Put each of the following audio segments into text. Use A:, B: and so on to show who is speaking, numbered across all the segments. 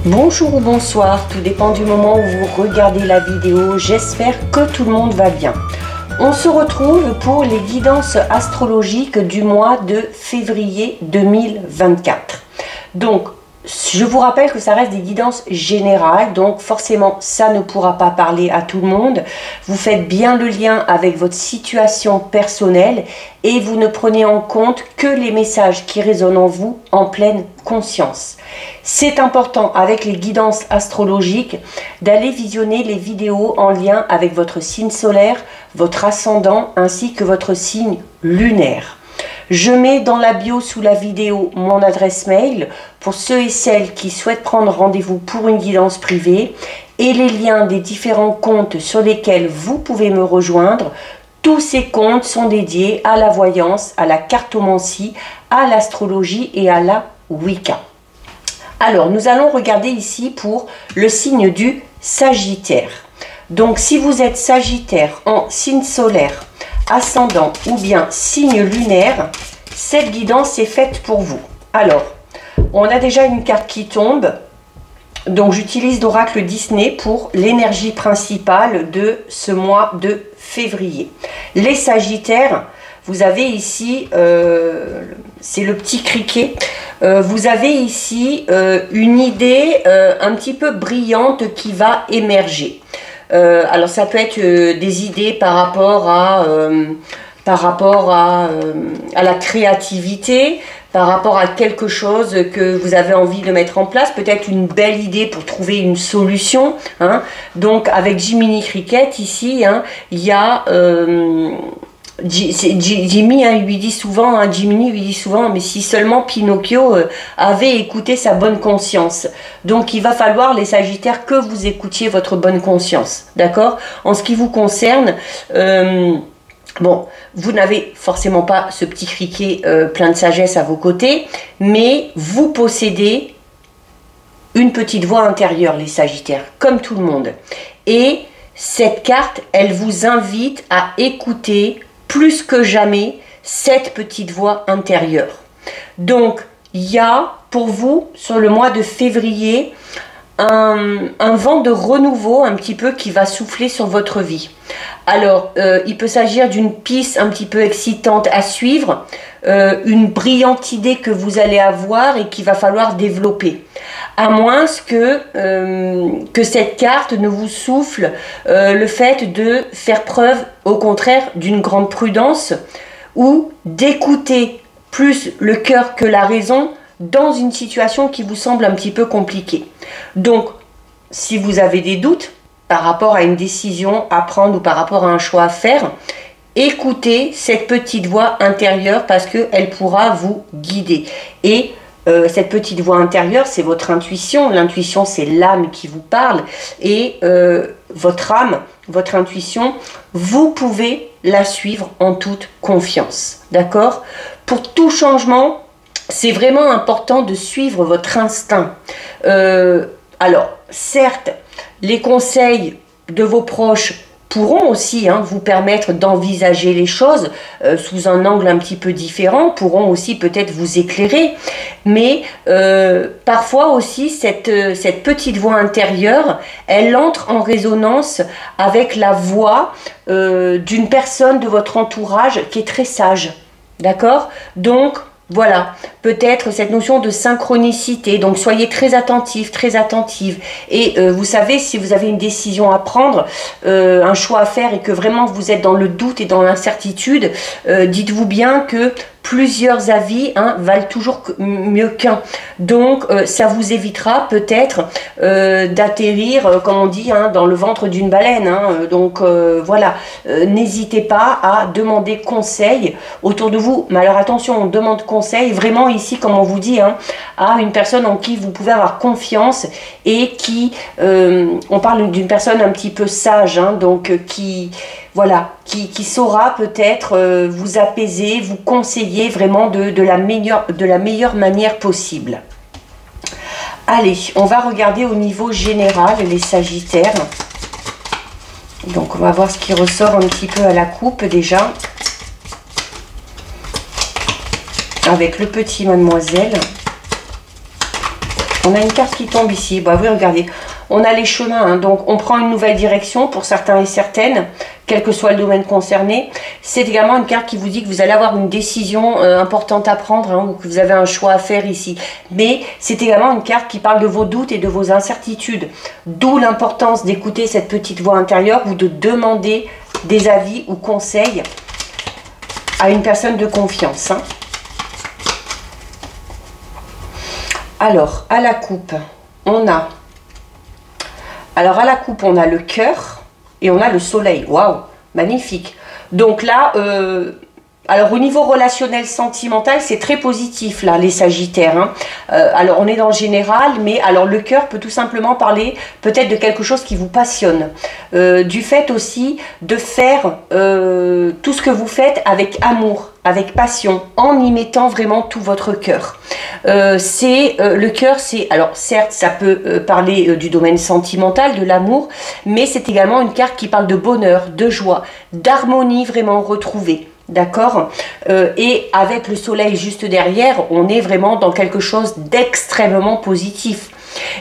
A: Bonjour ou bonsoir, tout dépend du moment où vous regardez la vidéo. J'espère que tout le monde va bien. On se retrouve pour les guidances astrologiques du mois de février 2024. Donc, je vous rappelle que ça reste des guidances générales, donc forcément ça ne pourra pas parler à tout le monde. Vous faites bien le lien avec votre situation personnelle et vous ne prenez en compte que les messages qui résonnent en vous en pleine conscience. C'est important avec les guidances astrologiques d'aller visionner les vidéos en lien avec votre signe solaire, votre ascendant ainsi que votre signe lunaire. Je mets dans la bio sous la vidéo mon adresse mail pour ceux et celles qui souhaitent prendre rendez-vous pour une guidance privée et les liens des différents comptes sur lesquels vous pouvez me rejoindre. Tous ces comptes sont dédiés à la voyance, à la cartomancie, à l'astrologie et à la Wicca. Alors, nous allons regarder ici pour le signe du Sagittaire. Donc, si vous êtes Sagittaire en signe solaire, ascendant ou bien signe lunaire, cette guidance est faite pour vous. Alors, on a déjà une carte qui tombe. Donc, j'utilise l'oracle Disney pour l'énergie principale de ce mois de février. Les Sagittaires, vous avez ici, c'est le petit criquet, vous avez ici une idée un petit peu brillante qui va émerger. Alors ça peut être des idées par rapport à la créativité, par rapport à quelque chose que vous avez envie de mettre en place, peut-être une belle idée pour trouver une solution, hein. Donc avec Jiminy Cricket ici, hein, il y a Jimmy, hein, lui dit souvent, hein, Jiminy lui dit souvent, mais si seulement Pinocchio avait écouté sa bonne conscience. Donc il va falloir, les Sagittaires, que vous écoutiez votre bonne conscience, d'accord? En ce qui vous concerne, bon, vous n'avez forcément pas ce petit criquet plein de sagesse à vos côtés, mais vous possédez une petite voix intérieure, les Sagittaires, comme tout le monde. Et cette carte, elle vous invite à écouter plus que jamais cette petite voix intérieure. Donc, il y a pour vous, sur le mois de février, un vent de renouveau un petit peu qui va souffler sur votre vie. Alors, il peut s'agir d'une piste un petit peu excitante à suivre, une brillante idée que vous allez avoir et qu'il va falloir développer. À moins que cette carte ne vous souffle le fait de faire preuve, au contraire, d'une grande prudence ou d'écouter plus le cœur que la raison dans une situation qui vous semble un petit peu compliquée. Donc, si vous avez des doutes par rapport à une décision à prendre ou par rapport à un choix à faire, écoutez cette petite voix intérieure parce qu'elle pourra vous guider. Et cette petite voix intérieure, c'est votre intuition. L'intuition, c'est l'âme qui vous parle. Et votre âme, votre intuition, vous pouvez la suivre en toute confiance. D'accord? Pour tout changement, c'est vraiment important de suivre votre instinct. Alors, certes, les conseils de vos proches pourront aussi vous permettre d'envisager les choses sous un angle un petit peu différent, pourront aussi peut-être vous éclairer, mais parfois aussi cette petite voix intérieure, elle entre en résonance avec la voix d'une personne de votre entourage qui est très sage, d'accord? Donc, voilà, peut-être cette notion de synchronicité, donc soyez très attentifs, très attentive. Et vous savez, si vous avez une décision à prendre, un choix à faire et que vraiment vous êtes dans le doute et dans l'incertitude, dites-vous bien que plusieurs avis valent toujours mieux qu'un. Donc, ça vous évitera peut-être d'atterrir, comme on dit, dans le ventre d'une baleine. Donc, voilà, n'hésitez pas à demander conseil autour de vous. Mais alors, attention, on demande conseil vraiment ici, comme on vous dit, à une personne en qui vous pouvez avoir confiance et qui, on parle d'une personne un petit peu sage, donc qui... Voilà, qui saura peut-être vous apaiser, vous conseiller vraiment de la meilleure manière possible. Allez, on va regarder au niveau général les Sagittaires. Donc, on va voir ce qui ressort un petit peu à la coupe déjà. Avec le petit Mademoiselle. On a une carte qui tombe ici. Bah oui, regardez. On a les chemins. Hein. Donc, on prend une nouvelle direction pour certains et certaines, quel que soit le domaine concerné. C'est également une carte qui vous dit que vous allez avoir une décision importante à prendre hein, ou que vous avez un choix à faire ici. Mais c'est également une carte qui parle de vos doutes et de vos incertitudes. D'où l'importance d'écouter cette petite voix intérieure ou de demander des avis ou conseils à une personne de confiance. Hein. Alors, à la coupe, on a... Alors, à la coupe, on a le cœur et on a le soleil. Waouh, magnifique. Donc là, alors au niveau relationnel, sentimental, c'est très positif, là, les Sagittaires. Hein. Alors, on est dans le général, mais alors le cœur peut tout simplement parler peut-être de quelque chose qui vous passionne. Du fait aussi de faire tout ce que vous faites avec amour, avec passion, en y mettant vraiment tout votre cœur. Le cœur, c'est, alors certes, ça peut parler du domaine sentimental, de l'amour, mais c'est également une carte qui parle de bonheur, de joie, d'harmonie vraiment retrouvée. D'accord, et avec le soleil juste derrière, on est vraiment dans quelque chose d'extrêmement positif.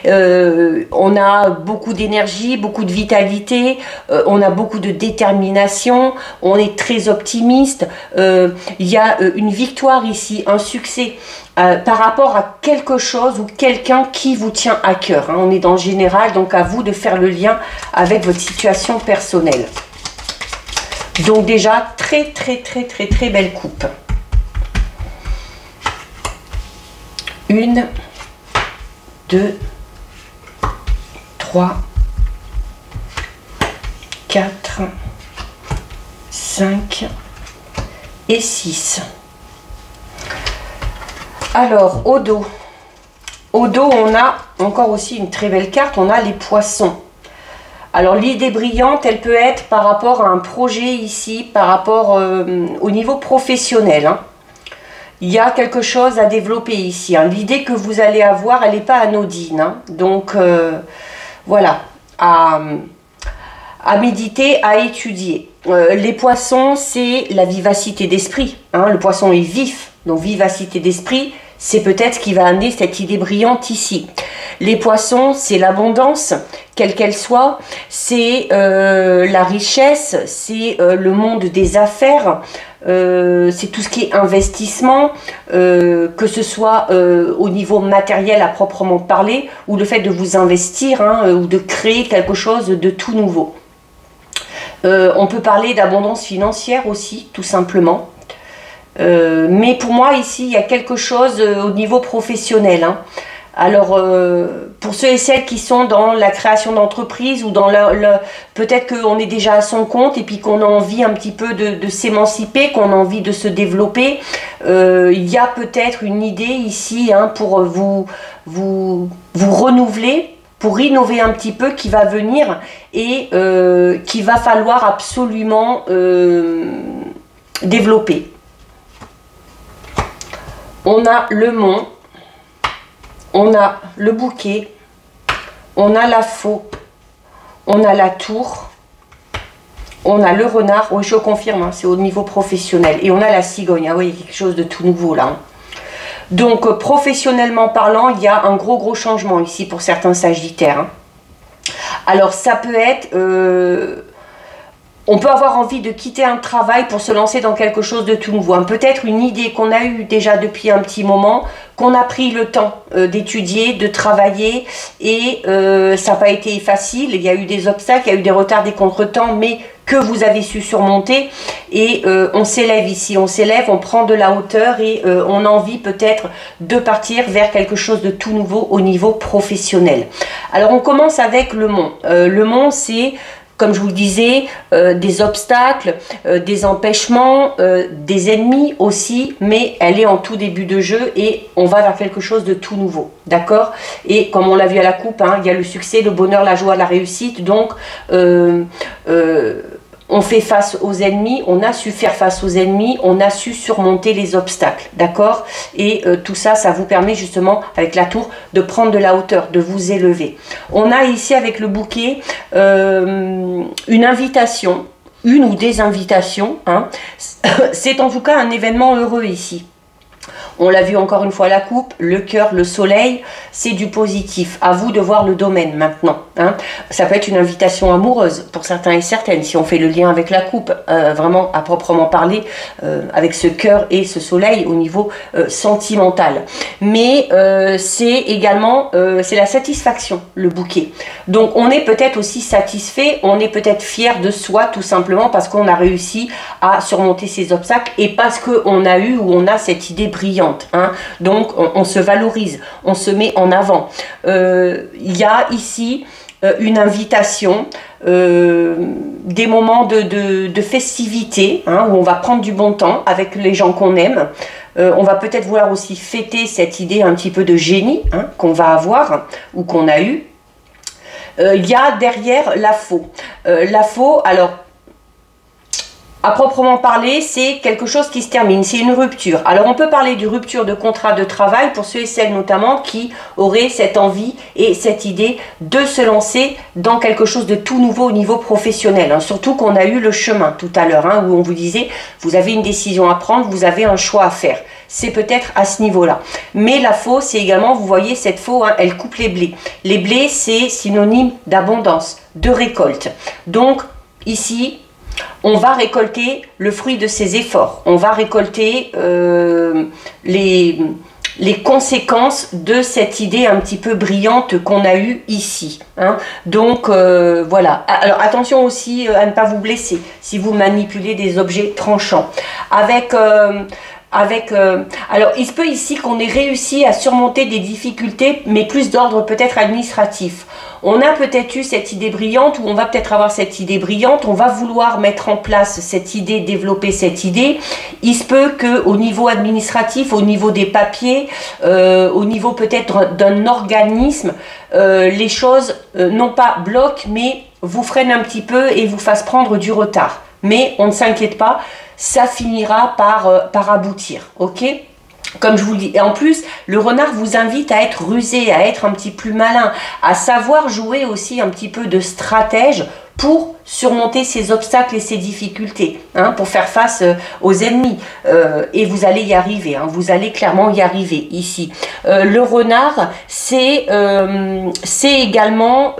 A: On a beaucoup d'énergie, beaucoup de vitalité, on a beaucoup de détermination, on est très optimiste, il y a une victoire ici, un succès par rapport à quelque chose ou quelqu'un qui vous tient à cœur. Hein. On est dans le général, donc à vous de faire le lien avec votre situation personnelle. Donc déjà, très belle coupe. 1, 2, 3, 4, 5 et 6. Alors, au dos. Au dos, on a encore aussi une très belle carte, on a les poissons. Alors l'idée brillante, elle peut être par rapport à un projet ici, par rapport au niveau professionnel. Hein. Il y a quelque chose à développer ici. Hein. L'idée que vous allez avoir, elle n'est pas anodine. Hein. Donc voilà, à méditer, à étudier. Les poissons, c'est la vivacité d'esprit. Hein. Le poisson est vif, donc vivacité d'esprit, c'est peut-être ce qui va amener cette idée brillante ici. Les poissons, c'est l'abondance, quelle qu'elle soit, c'est la richesse, c'est le monde des affaires, c'est tout ce qui est investissement, que ce soit au niveau matériel à proprement parler, ou le fait de vous investir, hein, ou de créer quelque chose de tout nouveau. On peut parler d'abondance financière aussi, tout simplement. Mais pour moi, ici, il y a quelque chose au niveau professionnel. Hein. Alors, pour ceux et celles qui sont dans la création d'entreprise ou dans peut-être qu'on est déjà à son compte et puis qu'on a envie un petit peu de s'émanciper, qu'on a envie de se développer, il y a peut-être une idée ici hein, pour vous renouveler, pour innover un petit peu qui va venir et qu'il va falloir absolument développer. On a le mont, on a le bouquet, on a la faux, on a la tour, on a le renard, oui je confirme, hein, c'est au niveau professionnel, et on a la cigogne, hein, oui, quelque chose de tout nouveau là. Hein. Donc professionnellement parlant, il y a un gros changement ici pour certains Sagittaires. Hein. Alors ça peut être... on peut avoir envie de quitter un travail pour se lancer dans quelque chose de tout nouveau. Peut-être une idée qu'on a eue déjà depuis un petit moment, qu'on a pris le temps d'étudier, de travailler, et ça n'a pas été facile. Il y a eu des obstacles, il y a eu des retards, des contretemps, mais que vous avez su surmonter. Et on s'élève ici, on s'élève, on prend de la hauteur et on a envie peut-être de partir vers quelque chose de tout nouveau au niveau professionnel. Alors on commence avec le mont. Le mont, c'est... Comme je vous le disais, des obstacles, des empêchements, des ennemis aussi, mais elle est en tout début de jeu et on va vers quelque chose de tout nouveau, d'accord? Et comme on l'a vu à la coupe, hein, il y a le succès, le bonheur, la joie, la réussite, donc on fait face aux ennemis, on a su faire face aux ennemis, on a su surmonter les obstacles, d'accord? Et tout ça, ça vous permet justement, avec la tour, de prendre de la hauteur, de vous élever. On a ici, avec le bouquet, une invitation, une ou des invitations. Hein. C'est en tout cas un événement heureux ici. On l'a vu encore une fois, la coupe, le cœur, le soleil, c'est du positif. À vous de voir le domaine maintenant. Hein. Ça peut être une invitation amoureuse pour certains et certaines, si on fait le lien avec la coupe, vraiment à proprement parler, avec ce cœur et ce soleil au niveau sentimental. Mais c'est également, c'est la satisfaction, le bouquet. Donc on est peut-être aussi satisfait, on est peut-être fier de soi tout simplement parce qu'on a réussi à surmonter ces obstacles et parce qu'on a eu ou on a cette idée brillante. Hein. Donc on se valorise, on se met en avant. Il y a ici une invitation, des moments de festivité, hein, où on va prendre du bon temps avec les gens qu'on aime. On va peut-être vouloir aussi fêter cette idée un petit peu de génie, hein, qu'on va avoir ou qu'on a eu. Il y a derrière la faux. La faux, alors, à proprement parler, c'est quelque chose qui se termine, c'est une rupture. Alors on peut parler d'une rupture de contrat de travail pour ceux et celles notamment qui auraient cette envie et cette idée de se lancer dans quelque chose de tout nouveau au niveau professionnel. Hein. Surtout qu'on a eu le chemin tout à l'heure, hein, où on vous disait, vous avez une décision à prendre, vous avez un choix à faire. C'est peut-être à ce niveau-là. Mais la faux, c'est également, vous voyez cette faux, hein, elle coupe les blés. Les blés, c'est synonyme d'abondance, de récolte. Donc ici, on va récolter le fruit de ses efforts. On va récolter les conséquences de cette idée un petit peu brillante qu'on a eue ici. Hein. Donc voilà. Alors attention aussi à ne pas vous blesser si vous manipulez des objets tranchants. Alors il se peut ici qu'on ait réussi à surmonter des difficultés, mais plus d'ordre peut-être administratif. On a peut-être eu cette idée brillante, ou on va peut-être avoir cette idée brillante, on va vouloir mettre en place cette idée, développer cette idée. Il se peut qu'au niveau administratif, au niveau des papiers, au niveau peut-être d'un organisme, les choses non pas bloquent, mais vous freinent un petit peu et vous fassent prendre du retard. Mais on ne s'inquiète pas, ça finira par aboutir, ok ? Comme je vous le dis, et en plus, le renard vous invite à être rusé, à être un petit peu plus malin, à savoir jouer aussi un petit peu de stratège pour surmonter ces obstacles et ces difficultés, hein, pour faire face aux ennemis. Et vous allez y arriver, hein, vous allez clairement y arriver ici. Le renard, c'est également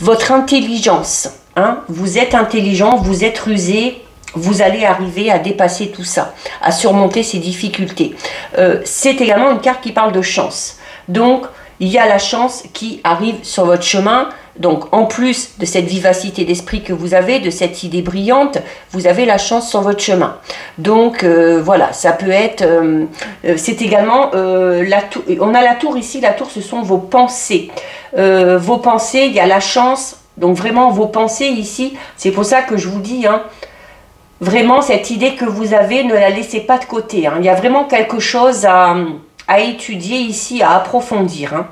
A: votre intelligence. Hein, vous êtes intelligent, vous êtes rusé. Vous allez arriver à dépasser tout ça, à surmonter ces difficultés. C'est également une carte qui parle de chance. Donc, il y a la chance qui arrive sur votre chemin. Donc, en plus de cette vivacité d'esprit que vous avez, de cette idée brillante, vous avez la chance sur votre chemin. Donc, voilà, ça peut être... c'est également... on a la tour ici. La tour, ce sont vos pensées. Vos pensées, il y a la chance. Donc, vraiment, vos pensées ici, c'est pour ça que je vous dis... Hein, vraiment, cette idée que vous avez, ne la laissez pas de côté. Hein. Il y a vraiment quelque chose à étudier ici, à approfondir, hein,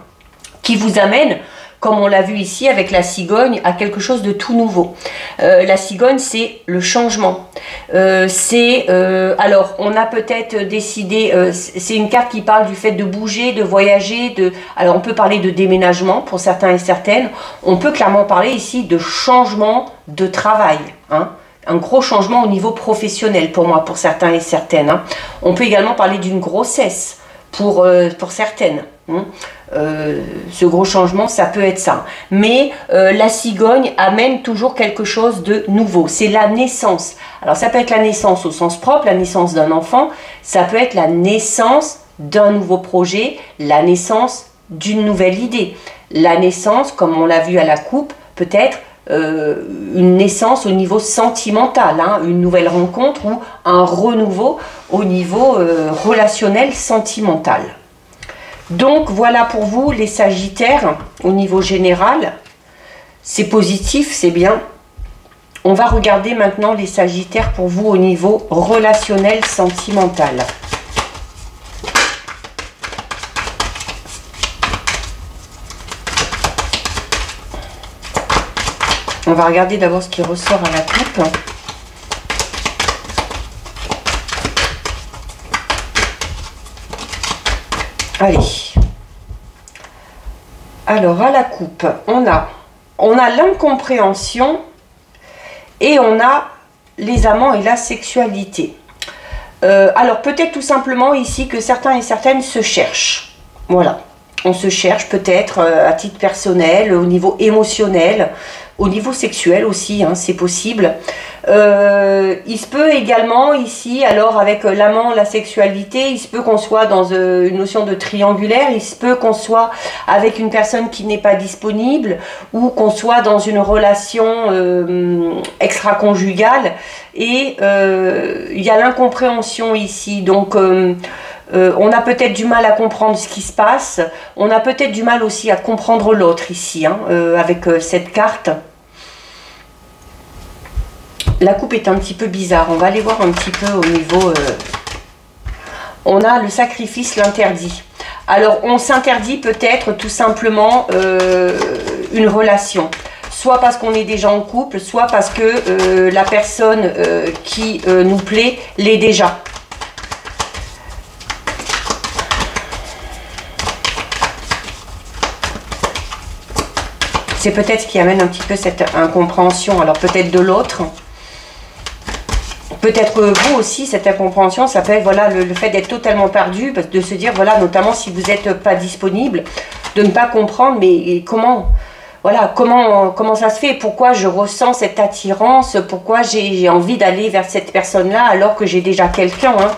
A: qui vous amène, comme on l'a vu ici avec la cigogne, à quelque chose de tout nouveau. La cigogne, c'est le changement. Alors, on a peut-être décidé, c'est une carte qui parle du fait de bouger, de voyager, alors on peut parler de déménagement pour certains et certaines. On peut clairement parler ici de changement de travail, hein. Un gros changement au niveau professionnel pour moi, pour certains et certaines. Hein. On peut également parler d'une grossesse pour certaines. Hein. Ce gros changement, ça peut être ça. Mais la cigogne amène toujours quelque chose de nouveau. C'est la naissance. Alors ça peut être la naissance au sens propre, la naissance d'un enfant. Ça peut être la naissance d'un nouveau projet, la naissance d'une nouvelle idée. La naissance, comme on l'a vu à la coupe, peut-être une naissance au niveau sentimental, hein, une nouvelle rencontre ou un renouveau au niveau relationnel sentimental. Donc voilà pour vous les Sagittaires au niveau général. C'est positif, c'est bien. On va regarder maintenant les Sagittaires pour vous au niveau relationnel sentimental. On va regarder d'abord ce qui ressort à la coupe. Allez. Alors, à la coupe, on a l'incompréhension et on a les amants et la sexualité. Alors peut-être tout simplement ici que certains et certaines se cherchent. Voilà, on se cherche peut-être à titre personnel, au niveau émotionnel, au niveau sexuel aussi, hein, c'est possible. Il se peut également ici, alors avec l'amant, la sexualité, il se peut qu'on soit dans une notion de triangulaire, il se peut qu'on soit avec une personne qui n'est pas disponible ou qu'on soit dans une relation extra-conjugale et il y a l'incompréhension ici. Donc on a peut-être du mal à comprendre ce qui se passe, on a peut-être du mal aussi à comprendre l'autre ici, hein, avec cette carte. La coupe est un petit peu bizarre, on va aller voir un petit peu au niveau... on a le sacrifice, l'interdit. Alors on s'interdit peut-être tout simplement une relation. Soit parce qu'on est déjà en couple, soit parce que la personne qui nous plaît l'est déjà. C'est peut-être ce qui amène un petit peu cette incompréhension, alors peut-être de l'autre. Peut-être vous aussi, cette incompréhension, ça peut être voilà, le fait d'être totalement perdu, de se dire, voilà, notamment si vous n'êtes pas disponible, de ne pas comprendre, mais comment, voilà, comment ça se fait, pourquoi je ressens cette attirance, pourquoi j'ai envie d'aller vers cette personne-là alors que j'ai déjà quelqu'un, hein.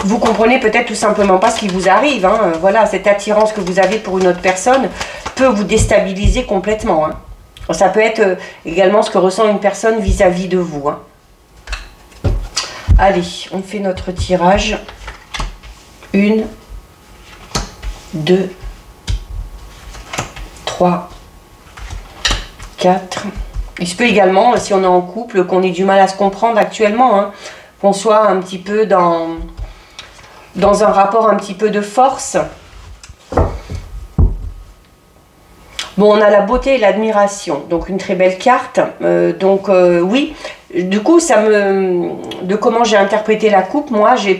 A: Vous comprenez peut-être tout simplement pas ce qui vous arrive, hein. Voilà, cette attirance que vous avez pour une autre personne peut vous déstabiliser complètement, hein. Ça peut être également ce que ressent une personne vis-à-vis de vous, hein. Allez, on fait notre tirage. 1, 2, 3, 4. Il se peut également, si on est en couple, qu'on ait du mal à se comprendre actuellement, hein, qu'on soit un petit peu dans un rapport un petit peu de force. Bon, on a la beauté et l'admiration, donc une très belle carte. Oui, du coup, de comment j'ai interprété la coupe, pour moi, j'ai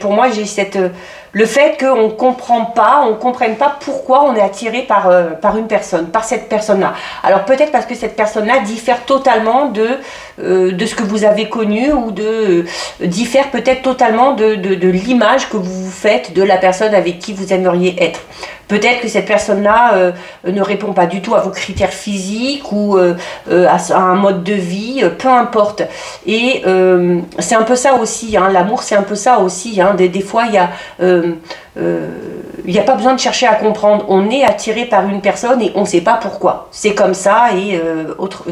A: le fait qu'on ne comprenne pas pourquoi on est attiré par une personne, par cette personne-là. Alors peut-être parce que cette personne-là diffère totalement de ce que vous avez connu ou diffère peut-être totalement de l'image que vous vous faites de la personne avec qui vous aimeriez être. Peut-être que cette personne-là ne répond pas du tout à vos critères physiques ou à un mode de vie, peu importe. Et c'est un peu ça aussi, hein, l'amour c'est un peu ça aussi, hein, des fois il y a... il n'y a pas besoin de chercher à comprendre, on est attiré par une personne et on ne sait pas pourquoi, c'est comme ça et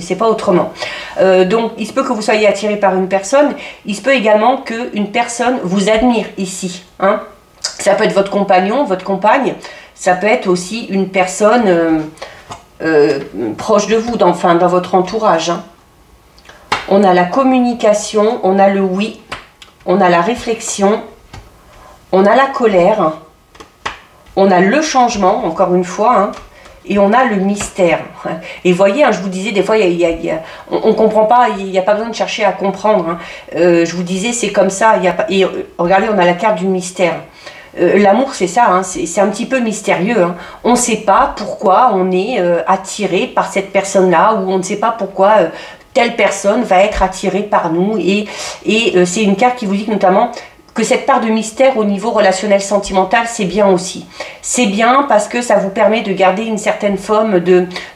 A: c'est pas autrement. Donc il se peut que vous soyez attiré par une personne, il se peut également qu'une personne vous admire ici, hein. Ça peut être votre compagnon, votre compagne, ça peut être aussi une personne proche de vous, dans votre entourage, hein. On a la communication, on a le oui, on a la réflexion, on a la colère, on a le changement, encore une fois, hein, et on a le mystère. Et voyez, hein, je vous disais, des fois, on ne comprend pas, il n'y a pas besoin de chercher à comprendre, hein. Je vous disais, c'est comme ça. Et regardez, on a la carte du mystère. L'amour, c'est ça, hein, c'est un petit peu mystérieux, hein. On ne sait pas pourquoi on est attiré par cette personne-là, ou on ne sait pas pourquoi telle personne va être attirée par nous. Et c'est une carte qui vous dit notamment que cette part de mystère au niveau relationnel sentimental, c'est bien aussi. C'est bien parce que ça vous permet de garder une certaine forme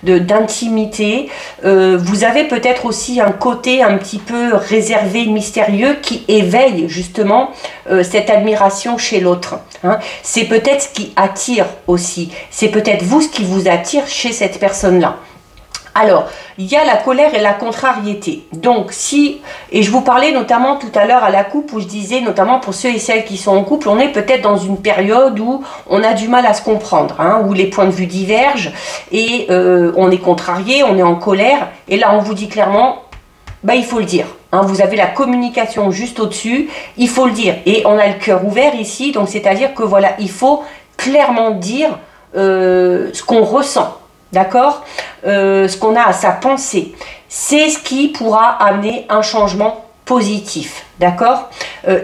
A: d'intimité. Vous avez peut-être aussi un côté un petit peu réservé, mystérieux, qui éveille justement cette admiration chez l'autre, hein. C'est peut-être ce qui attire aussi. C'est peut-être vous ce qui vous attire chez cette personne-là. Alors, il y a la colère et la contrariété. Donc, et je vous parlais notamment tout à l'heure à la coupe où je disais, notamment pour ceux et celles qui sont en couple, on est peut-être dans une période où on a du mal à se comprendre, hein, où les points de vue divergent et on est contrarié, on est en colère. Et là, on vous dit clairement, bah, il faut le dire, hein, vous avez la communication juste au-dessus, il faut le dire. Et on a le cœur ouvert ici, donc c'est-à-dire que voilà, il faut clairement dire ce qu'on ressent. D'accord, ce qu'on a à sa pensée, c'est ce qui pourra amener un changement positif. D'accord,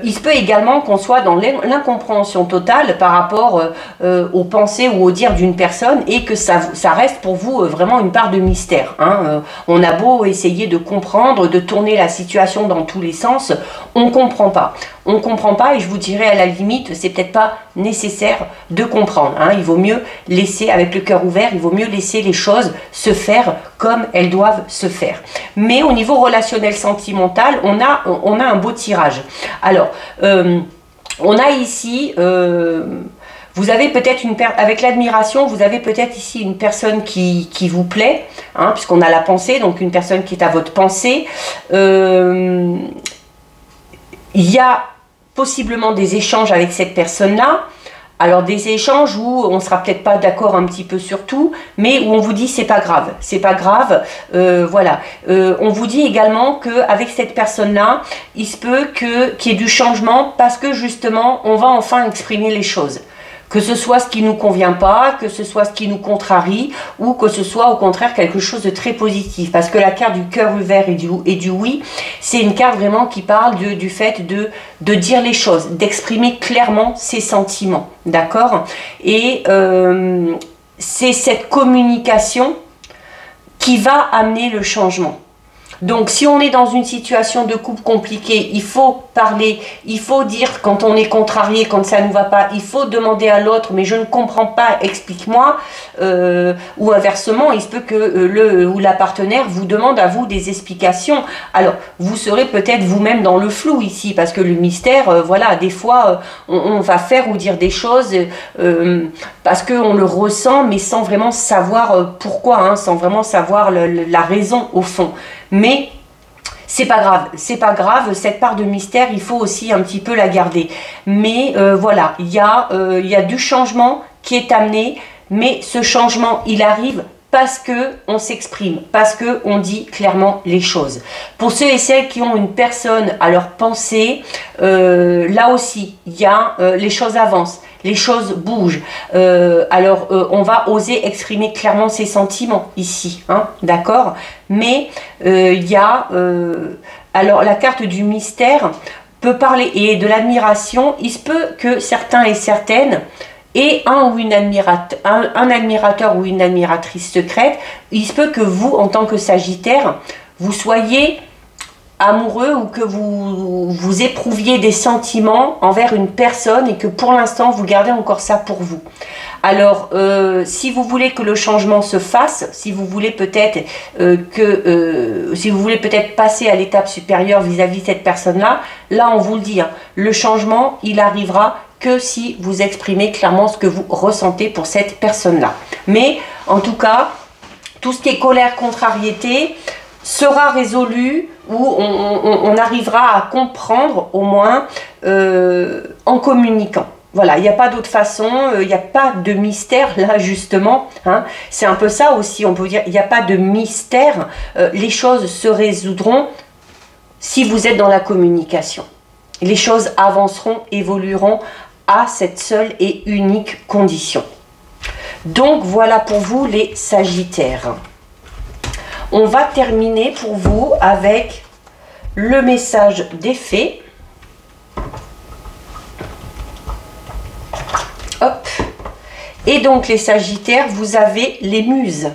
A: Il se peut également qu'on soit dans l'incompréhension totale par rapport aux pensées ou aux dires d'une personne et que ça reste pour vous vraiment une part de mystère. Hein. On a beau essayer de comprendre, de tourner la situation dans tous les sens, on ne comprend pas. On ne comprend pas et je vous dirais à la limite, c'est peut-être pas nécessaire de comprendre. Hein. Il vaut mieux laisser, avec le cœur ouvert, il vaut mieux laisser les choses se faire comme elles doivent se faire. Mais au niveau relationnel sentimental, on a un beau tirage. Alors, on a ici... vous avez peut-être avec l'admiration, vous avez peut-être ici une personne qui vous plaît, hein, puisqu'on a la pensée, donc une personne qui est à votre pensée. Il y a possiblement des échanges avec cette personne-là. Alors des échanges où on sera peut-être pas d'accord un petit peu sur tout, mais où on vous dit c'est pas grave, c'est pas grave, voilà. On vous dit également que avec cette personne-là, il se peut qu'il y ait du changement parce que justement on va enfin exprimer les choses. Que ce soit ce qui ne nous convient pas, que ce soit ce qui nous contrarie, ou que ce soit au contraire quelque chose de très positif. Parce que la carte du cœur ouvert et du oui, c'est une carte vraiment qui parle du fait de dire les choses, d'exprimer clairement ses sentiments. D'accord? Et c'est cette communication qui va amener le changement. Donc, si on est dans une situation de couple compliquée, il faut parler, il faut dire quand on est contrarié, quand ça ne va pas, il faut demander à l'autre, mais je ne comprends pas, explique-moi, ou inversement, il se peut que le ou la partenaire vous demande à vous des explications. Alors, vous serez peut-être vous-même dans le flou ici, parce que le mystère, voilà, des fois, on va faire ou dire des choses parce qu'on le ressent, mais sans vraiment savoir pourquoi, hein, sans vraiment savoir la raison au fond. Mais c'est pas grave, cette part de mystère, il faut aussi un petit peu la garder. Mais voilà, il y a du changement qui est amené, mais ce changement, il arrive parce que on s'exprime, parce que on dit clairement les choses. Pour ceux et celles qui ont une personne à leur pensée, là aussi, il y a les choses avancent. Les choses bougent. Alors, on va oser exprimer clairement ses sentiments ici, hein, d'accord? Mais il y a... alors, la carte du mystère peut parler, et de l'admiration, il se peut que certains et certaines aient un admirateur ou une admiratrice secrète. Il se peut que vous, en tant que Sagittaire, vous soyez amoureux ou que vous éprouviez des sentiments envers une personne et que pour l'instant vous gardez encore ça pour vous. Alors si vous voulez que le changement se fasse, si vous voulez peut-être passer à l'étape supérieure vis-à-vis de cette personne-là, là on vous le dit, hein, le changement il arrivera que si vous exprimez clairement ce que vous ressentez pour cette personne-là. Mais en tout cas, tout ce qui est colère, contrariété sera résolu ou on arrivera à comprendre au moins en communiquant. Voilà, il n'y a pas d'autre façon, il n'y a pas de mystère là justement, hein. C'est un peu ça aussi, on peut dire, il n'y a pas de mystère, les choses se résoudront si vous êtes dans la communication. Les choses avanceront, évolueront à cette seule et unique condition. Donc voilà pour vous les Sagittaires. On va terminer pour vous avec le message des fées. Hop. Et donc les Sagittaires, vous avez les muses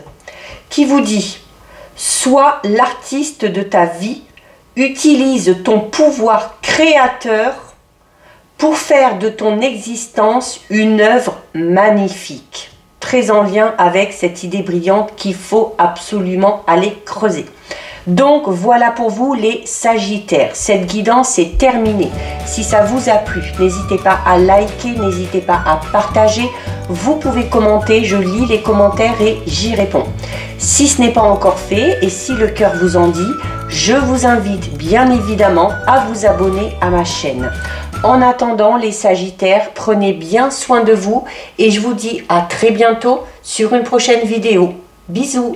A: qui vous dit: sois l'artiste de ta vie, utilise ton pouvoir créateur pour faire de ton existence une œuvre magnifique. Très en lien avec cette idée brillante qu'il faut absolument aller creuser. Donc voilà pour vous les Sagittaires. Cette guidance est terminée. Si ça vous a plu, n'hésitez pas à liker, n'hésitez pas à partager. Vous pouvez commenter, je lis les commentaires et j'y réponds. Si ce n'est pas encore fait et si le cœur vous en dit, je vous invite bien évidemment à vous abonner à ma chaîne. En attendant les Sagittaires, prenez bien soin de vous et je vous dis à très bientôt sur une prochaine vidéo. Bisous!